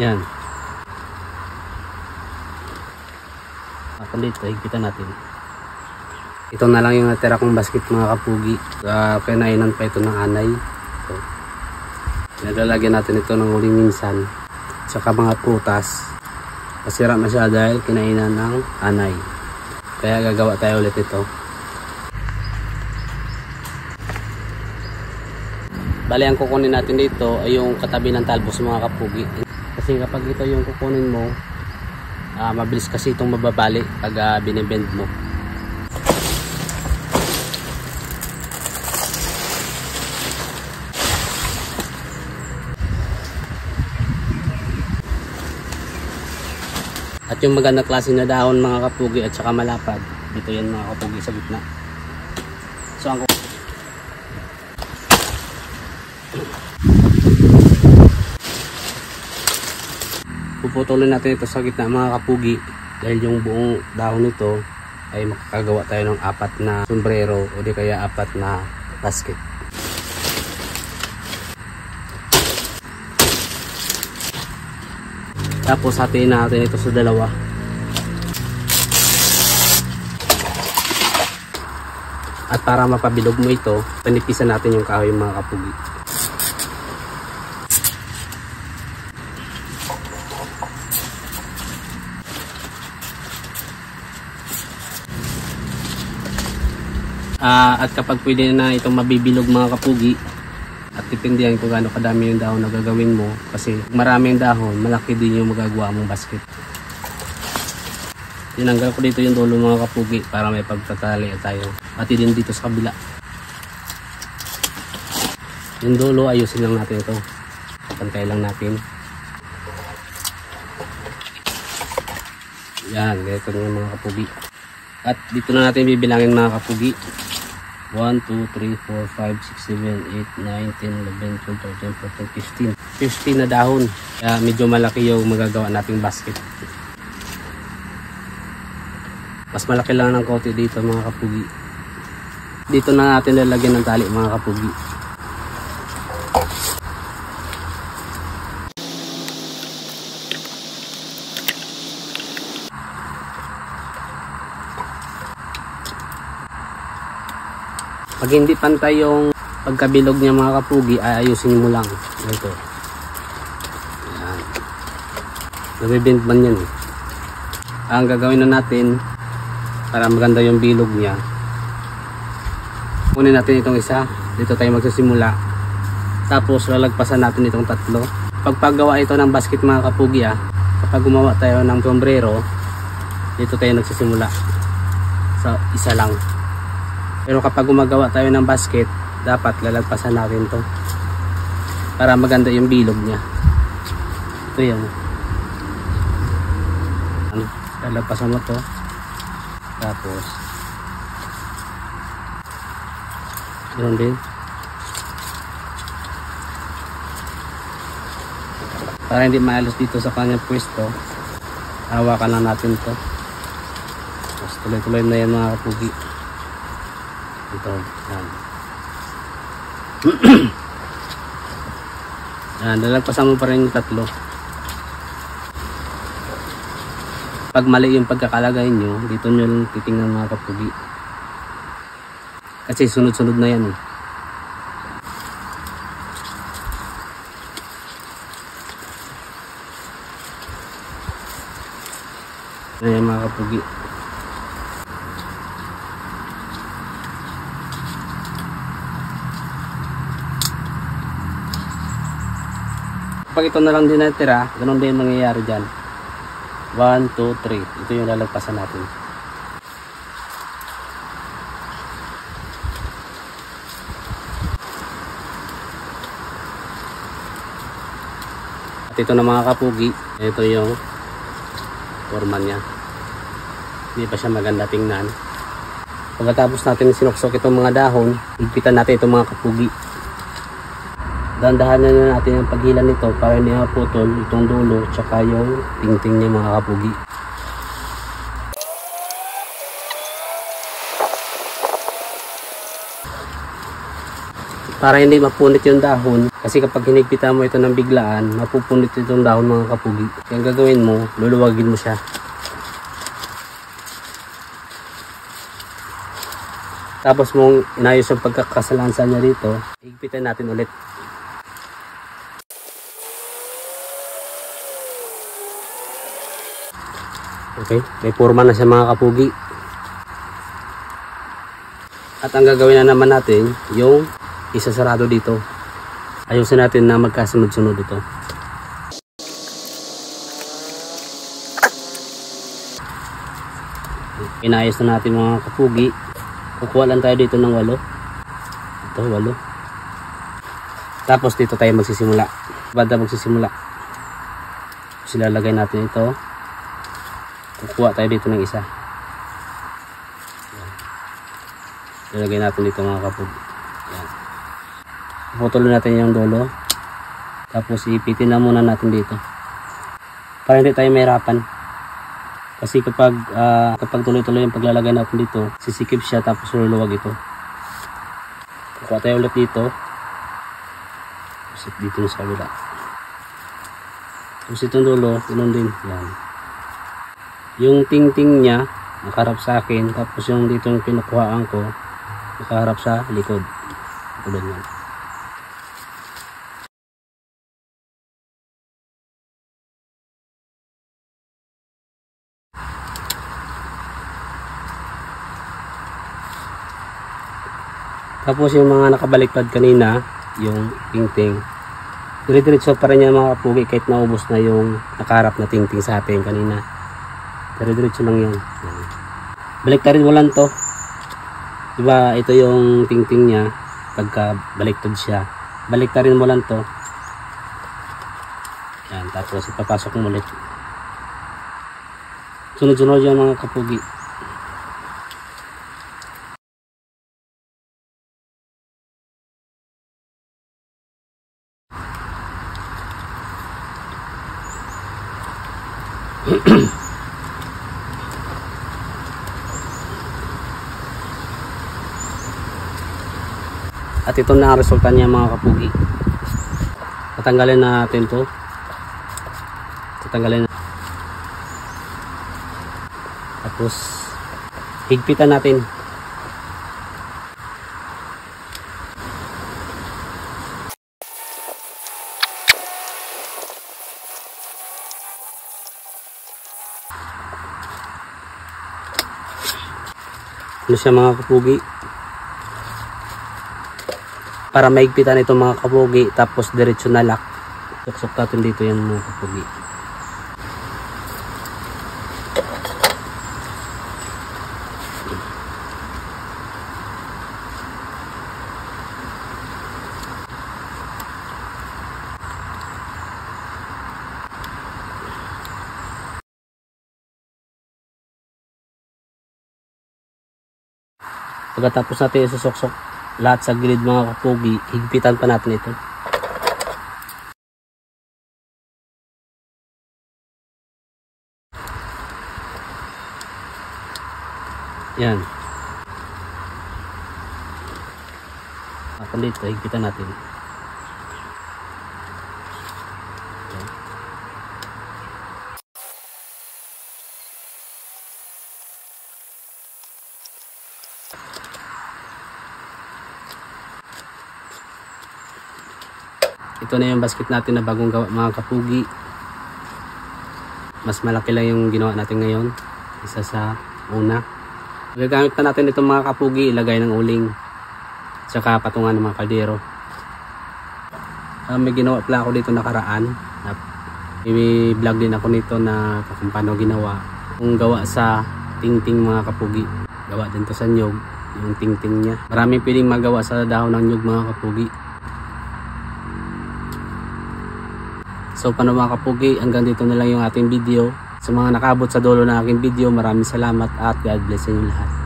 Yan. Ako dito, higpitan natin. Ito na lang yung natira kong basket mga kapugi. Kinainan pa ito ng anay. Ito. Nalalagyan natin ito ng uling minsan. Tsaka mga prutas. Masira na siya dahil kinainan ng anay. Kaya gagawa tayo ulit ito. Bali ang kukunin natin dito ay yung katabi ng talbos mga kapugi. Kasi kapag ito yung kukunin mo, mabilis kasi itong mababali pag binibend mo. At yung magandang klase na dahon mga kapugi at saka malapad, dito yan mga kapugi sa gitna. So ang puputulin natin ito sa gitna mga kapugi dahil yung buong dahon nito ay makakagawa tayo ng 4 na sombrero o di kaya 4 na basket. Tapos hatiin natin ito sa dalawa. At para mapabilog mo ito, panipisan natin yung kahoy mga kapugi. At kapag pwede na itong mabibilog mga kapugi, at titindihan kung gaano kadami yung dahon na gagawin mo, kasi maraming dahon, malaki din yung magagawa mong basket. Tinanggal ko dito yung dulo mga kapugi para may pagtatali tayo, pati din dito sa kabila. Yung dulo ayusin lang natin ito, pantay lang natin. Yan, ganito ng mga kapugi. At dito na natin bibilangin mga kapugi. 1, 2, 3, 4, 5, 6, 7, 8, 9, 10, 11, 12, 13, 14, 15. 15 na dahon. Kaya medyo malaki yung magagawa nating basket. Mas malaki lang ng konti dito mga kapugi. Dito na natin lalagyan ng tali mga kapugi. Pag hindi pantay yung pagkabilog niya mga kapugi, ayusin mo lang. Ito. Yan. Nabibend man yan eh. Ang gagawin na natin para maganda yung bilog niya, kunin natin itong isa. Dito tayo magsisimula. Tapos lalagpasan natin itong 3. Pagpagawa ito ng basket mga kapugi, kapag gumawa tayo ng sombrero, dito tayo nagsisimula. So isa lang. Pero kapag gumagawa tayo ng basket, dapat lalagpasan natin to para maganda yung bilog niya. Ito yan. Lalagpasan mo to. Tapos ganoon din. Para hindi maalos dito sa kanyang pwesto, hawakan lang natin to. Tapos tuloy-tuloy na yan mga kapugi. Ito, yan. Yan, lalagpasan mo pa rin yung 3. Pag mali yung pagkakalagay nyo, dito nyo lang titingnan mga kapugi. Kasi sunod-sunod na yan eh. Ayan mga kapugi. Pag ito na lang din natira, ganun din mangyayari dyan. 1, 2, 3. Ito yung lalagpasan natin. At ito na mga kapugi, ito yung forma niya. Hindi pa siya maganda tingnan. Pagkatapos natin sinuksok itong mga dahon, higpitan natin itong mga kapugi. Dandahanan na natin ang paghilan nito para hindi maputol itong dulo tsaka yung tingting niya mga kapugi. para hindi mapunit yung dahon. Kasi kapag hinigpitan mo ito ng biglaan, mapupunit itong dahon mga kapugi. Kaya ang gagawin mo, luluwagin mo siya. Tapos mong inayos yung pagkakasalansan niya dito, higpitan natin ulit. Okay, may forma na siya mga kapugi. At ang gagawin na naman natin, yung isasarado dito. Ayusin natin na magkasunod-sunod ito. Inayos na natin mga kapugi. Kukuha lang tayo dito ng 8. Ito, 8. Tapos dito tayo magsisimula. Banda magsisimula. Tapos ilalagay natin ito. Kukuha tayo dito ng isa. Ilalagay natin dito mga kapugi. Yan. Puputulin natin yung dulo. Tapos ipitin na muna natin dito. Para hindi tayo mahirapan. Kasi kapag tuloy-tuloy yung paglalagay natin dito, sisikip siya tapos luluwag ito. Kukuha tayo ulit dito. Tapos dito sa kabila. Tapos itong dulo, yun din. Yan. Yung ting-ting niya, nakaharap sa akin. Tapos yung dito yung pinukuhaan ko, nakaharap sa likod. Tulad yan. Tapos yung mga nakabaliktad kanina, yung ting-ting, dire-diretso pa rin yan mga kapugi kahit naubos na yung nakaharap na ting-ting sa atin kanina. Dire-diretso lang yan. Baliktarin mo lang to. Diba ito yung ting-ting niya, pagka baliktad siya, baliktarin mo lang to. Yan, tapos ipapasok mo ulit. Sunod-sunod yung mga kapugi. At ito na ang resulta niya mga kapugi. Tatanggalin na natin to. Tatanggalin na. Tapos higpitan natin. Ano siya mga kapugi? Para maigpitan ito mga kapugi, tapos diretso na lock. Suksok natin dito yan mga kapugi. Pagkatapos natin isusuksok lahat sa gilid mga kapugi, higpitan pa natin ito. Yan. Ako dito, higpitan natin. Yan. Ito na yung basket natin na bagong gawa mga kapugi. Mas malaki lang yung ginawa natin ngayon. Isa sa una. Gagamit pa natin itong mga kapugi, ilagay ng uling. Tsaka patungan ng mga kaldero. May ginawa pala ako dito nakaraan. I-vlog din ako nito na kung paano ginawa. Kung gawa sa ting-ting mga kapugi. Gawa din to sa nyug. Yung ting-ting niya. Maraming pwedeng magawa sa dahon ng nyug mga kapugi. So paano mga kapugi, hanggang dito na lang yung ating video. Sa mga nakabot sa dulo ng aking video, maraming salamat at God bless sa inyo lahat.